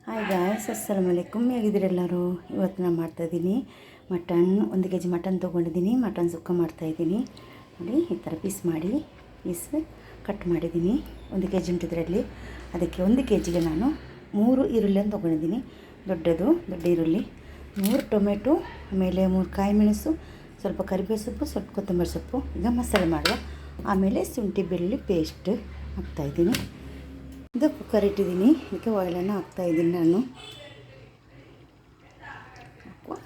Hi guys, ಅಸ್ಸಲಾಮು ಅಲೈಕುಮ್. ಹೇಗಿದ್ದೀರೆಲ್ಲರೂ? ಇವತ್ತು ನಾನು ಮಾಡ್ತಾಯಿದ್ದೀನಿ ಮಟನ್. 1 kg ಮಟನ್ ತೊಗೊಂಡಿದ್ದೀನಿ. ಮಟನ್ ಸುಕ್ಕ ಮಾಡ್ತಾಯಿದ್ದೀನಿ. ನೋಡಿ, ಈ ಥರ ಪೀಸ್ ಕಟ್ ಮಾಡಿದ್ದೀನಿ. 1 kg ಉಂಟು ಇದರಲ್ಲಿ. ಅದಕ್ಕೆ 1 kgಗೆ ನಾನು 3 ಈರುಳ್ಳಿಯನ್ನು ತೊಗೊಂಡಿದ್ದೀನಿ. ದೊಡ್ಡ ಈರುಳ್ಳಿ, 3 ಟೊಮೆಟೊ, ಆಮೇಲೆ 3 ಕಾಯಿ ಮೆಣಸು, ಸ್ವಲ್ಪ ಕರಿಬೇವು ಸೊಪ್ಪು, ಸ್ವಲ್ಪ ಕೊತ್ತಂಬರಿ ಸೊಪ್ಪು. ಈಗ ಮಸಾಲೆ ಮಾಡುವ. ಆಮೇಲೆ ಶುಂಠಿ ಬೆಳ್ಳುಳ್ಳಿ ಪೇಸ್ಟ್ ಹಾಕ್ತಾಯಿದ್ದೀನಿ. ಇದು ಕುಕ್ಕರ್ ಇಟ್ಟಿದ್ದೀನಿ. ಇದಕ್ಕೆ ಆಯಿಲನ್ನು ಹಾಕ್ತಾಯಿದ್ದೀನಿ ನಾನು.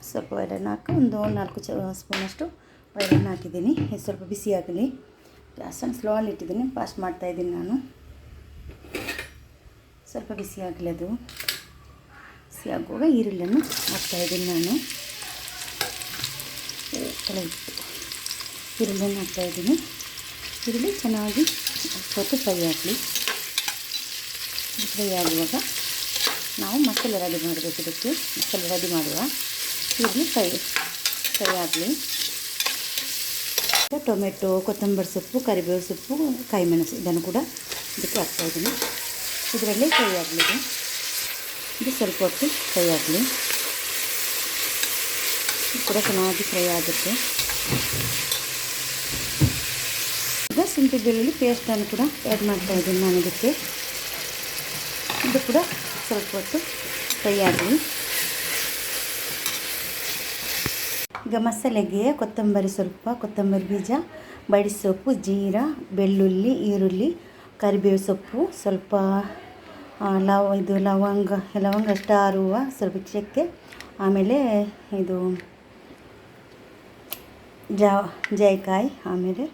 ಸ್ವಲ್ಪ ಆಯಿಲನ್ನು ಹಾಕಿ ಒಂದು 4 ಸ್ಪೂನಷ್ಟು ಆಯಿಲನ್ನು ಹಾಕಿದ್ದೀನಿ. ಇದು ಸ್ವಲ್ಪ ಬಿಸಿ ಆಗಲಿ. ಗ್ಯಾಸನ್ನು ಸ್ಲೋ ಅಲ್ಲಿ ಇಟ್ಟಿದ್ದೀನಿ. ಫಾಸ್ಟ್ ಮಾಡ್ತಾಯಿದ್ದೀನಿ ನಾನು. ಸ್ವಲ್ಪ ಬಿಸಿ ಆಗಲಿ. ಅದು ಬಿಸಿ ಆಗುವಾಗ ಈರುಳ್ಳಿಯನ್ನು ಹಾಕ್ತಾಯಿದ್ದೀನಿ ನಾನು. ಈರುಳ್ಳಿಯನ್ನು ಹಾಕ್ತಾಯಿದ್ದೀನಿ. ಈರುಳ್ಳಿ ಚೆನ್ನಾಗಿ ಸ್ವಲ್ಪ ಫ್ರೈ ಆಗಲಿ. ಫ್ರೈ ಆಗುವಾಗ ನಾವು ಮಸಾಲೆ ರೆಡಿ ಮಾಡಬೇಕು. ಇದಕ್ಕೆ ಮಸಾಲೆ ರೆಡಿ ಮಾಡುವ. ಈರುಳ್ಳಿ ಫ್ರೈ ಆಗಲಿ. ಟೊಮೆಟೊ, ಕೊತ್ತಂಬರಿ ಸೊಪ್ಪು, ಕರಿಬೇವು ಸೊಪ್ಪು, ಕಾಯಿ ಮೆಣಸು ಇದನ್ನು ಕೂಡ ಇದಕ್ಕೆ ಹಾಕ್ತಾಯಿದ್ದೀನಿ. ಇದರಲ್ಲೇ ಫ್ರೈ ಆಗಲಿ. ಇದು ಸ್ವಲ್ಪ ಹೊತ್ತು ಫ್ರೈ ಆಗಲಿ. ಇದು ಕೂಡ ಚೆನ್ನಾಗಿ ಫ್ರೈ ಆಗುತ್ತೆ. ಈಗ ಶುಂಠಿ ಬೆಳ್ಳುಳ್ಳಿ ಪೇಸ್ಟನ್ನು ಕೂಡ ಆ್ಯಡ್ ಮಾಡ್ತಾಯಿದ್ದೀನಿ ನಾನು ಇದಕ್ಕೆ. ಇದು ಕೂಡ ಸ್ವಲ್ಪ ಹೊತ್ತು ಫ್ರೈ ಆಗಲಿ. ಈಗ ಮಸಾಲೆಗೆ ಕೊತ್ತಂಬರಿ ಬೀಜ, ಬಡಿ ಸೊಪ್ಪು, ಜೀರಾ, ಬೆಳ್ಳುಳ್ಳಿ, ಈರುಳ್ಳಿ, ಕರಿಬೇವು ಸೊಪ್ಪು, ಸ್ವಲ್ಪ ಲವಂಗ ಸ್ಟಾರ್ ಹೂವು, ಸ್ವಲ್ಪ ಚಕ್ಕೆ, ಆಮೇಲೆ ಇದು ಜಾಯಿಕಾಯಿ, ಆಮೇಲೆ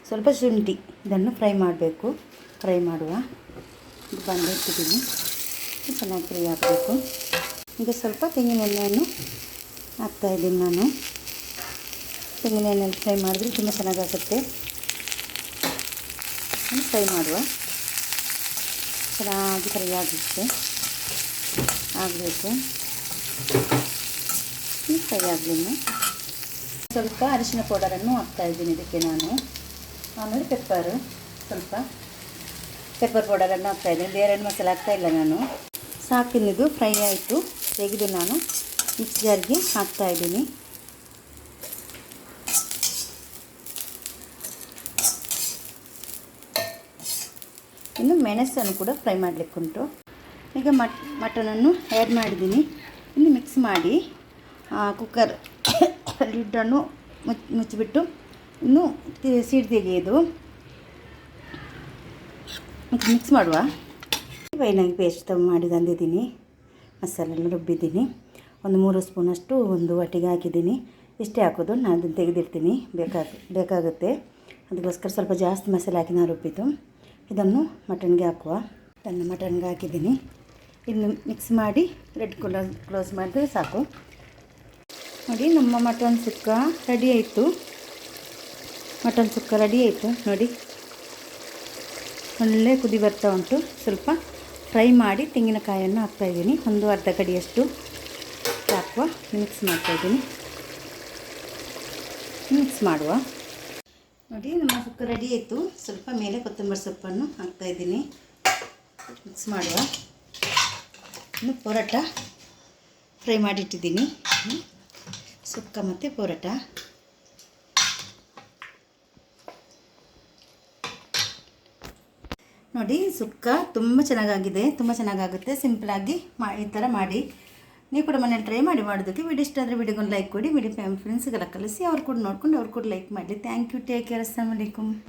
ಸ್ವಲ್ಪ ಶುಂಠಿ. ಇದನ್ನು ಫ್ರೈ ಮಾಡುವ. ಬಂದು ಇಟ್ಟಿದ್ದೀನಿ. ಚೆನ್ನಾಗಿ ಫ್ರೈ ಆಗಬೇಕು. ಈಗ ಸ್ವಲ್ಪ ತೆಂಗಿನ ಎಣ್ಣೆಯನ್ನು ಹಾಕ್ತಾಯಿದ್ದೀನಿ ನಾನು. ತೆಂಗಿನ ಎಣ್ಣೆಯಲ್ಲಿ ಫ್ರೈ ಮಾಡಿದ್ರೆ ತುಂಬ ಚೆನ್ನಾಗಾಗುತ್ತೆ. ಫ್ರೈ ಮಾಡುವ. ಚೆನ್ನಾಗಿ ಫ್ರೈ ಆಗಬೇಕು. ಫ್ರೈ ಆಗಲಿ. ಸ್ವಲ್ಪ ಅರಿಶಿನ ಪೌಡರನ್ನು ಹಾಕ್ತಾಯಿದ್ದೀನಿ ಇದಕ್ಕೆ ನಾನು. ಆಮೇಲೆ ಪೆಪ್ಪರ್ ಪೌಡರನ್ನು ಹಾಕ್ತಾಯಿದ್ದೀನಿ. ಬೇರೆ ಮಸಾಲೆ ಹಾಕ್ತಾಯಿಲ್ಲ ನಾನು. ಸಾಕಿನಿದು ಫ್ರೈ ಆಯಿತು. ತೆಗೆದು ನಾನು ಮಿಕ್ಸ್ ಜಾರ್ಗೆ ಹಾಕ್ತಾಯಿದ್ದೀನಿ. ಇನ್ನು ಮೆಣಸನ್ನು ಕೂಡ ಫ್ರೈ ಮಾಡಲಿಕ್ಕುಂಟು. ಈಗ ಮಟನನ್ನು ಆ್ಯಡ್ ಮಾಡಿದ್ದೀನಿ. ಇನ್ನು ಮಿಕ್ಸ್ ಮಾಡಿ ಕುಕ್ಕರ್ ಲಿಡ್ಡನ್ನು ಮುಚ್ಚಿಬಿಟ್ಟು ಇನ್ನು ಸೀಡ್ ತೆಗೆಯೋದು. ಮಿಕ್ಸ್ ಮಾಡುವ. ಫೈನಾಗಿ ಪೇಸ್ಟ್ ಮಾಡಿ ತಂದಿದ್ದೀನಿ. ಮಸಾಲೆಲ್ಲ ರುಬ್ಬಿದ್ದೀನಿ. ಒಂದು 3 ಸ್ಪೂನಷ್ಟು ಒಂದು ಒಟ್ಟಿಗೆ ಹಾಕಿದ್ದೀನಿ. ಇಷ್ಟೇ ಹಾಕೋದು. ನಾನು ಅದನ್ನು ತೆಗೆದಿರ್ತೀನಿ. ಬೇಕಾಗುತ್ತೆ. ಅದಕ್ಕೋಸ್ಕರ ಸ್ವಲ್ಪ ಜಾಸ್ತಿ ಮಸಾಲೆ ಹಾಕಿ ನಾನು ರುಬ್ಬಿದ್ದು. ಇದನ್ನು ಮಟನ್ಗೆ ಹಾಕುವ. ಮಟನ್ಗೆ ಹಾಕಿದ್ದೀನಿ. ಇನ್ನು ಮಿಕ್ಸ್ ಮಾಡಿ ಕ್ಲೋಸ್ ಮಾಡಿದ್ರೆ ಸಾಕು. ನೋಡಿ, ನಮ್ಮ ಮಟನ್ ಸುಕ್ಕ ರೆಡಿ ಆಯಿತು. ನೋಡಿ, ಒಳ್ಳೆ ಕುದಿ ಬರ್ತಾ ಉಂಟು. ಸ್ವಲ್ಪ ಫ್ರೈ ಮಾಡಿ ತೆಂಗಿನಕಾಯನ್ನು ಹಾಕ್ತಾಯಿದ್ದೀನಿ. ಒಂದು ಅರ್ಧ ಕಡಿಯಷ್ಟು ಹಾಕುವ. ಮಿಕ್ಸ್ ಮಾಡುವ. ನೋಡಿ, ನಮ್ಮ ಸುಕ್ಕ ರೆಡಿ ಆಯಿತು. ಸ್ವಲ್ಪ ಮೇಲೆ ಕೊತ್ತಂಬರಿ ಸೊಪ್ಪನ್ನು ಹಾಕ್ತಾಯಿದ್ದೀನಿ. ಮಿಕ್ಸ್ ಮಾಡುವ. ಇನ್ನು ಪರೋಟ ಫ್ರೈ ಮಾಡಿಟ್ಟಿದ್ದೀನಿ. ಸುಕ್ಕ ಮತ್ತು ಪರೋಟ. ನೋಡಿ, ಸುಕ್ಕ ತುಂಬ ಚೆನ್ನಾಗಾಗಿದೆ. ತುಂಬ ಚೆನ್ನಾಗಾಗುತ್ತೆ. ಸಿಂಪಲಾಗಿ ಈ ಥರ ಮಾಡಿ ನೀವು ಕೂಡ ಮನೇಲಿ ಟ್ರೈ ಮಾಡೋದಕ್ಕೆ. ವಿಡಿಯೋ ಇಷ್ಟ ಆದರೆ ವಿಡಿಯೋಗೊಂದು ಲೈಕ್ ಕೊಡಿ. ಫ್ರೆಂಡ್ಸ್ಗೆಲ್ಲ ಕಳಿಸಿ. ಅವ್ರು ಕೂಡ ನೋಡ್ಕೊಂಡು ಅವ್ರು ಕೂಡ ಲೈಕ್ ಮಾಡಲಿ. Thank you. Take care. ಅಸ್ಸಲಾಮು ಅಲೈಕುಮ್.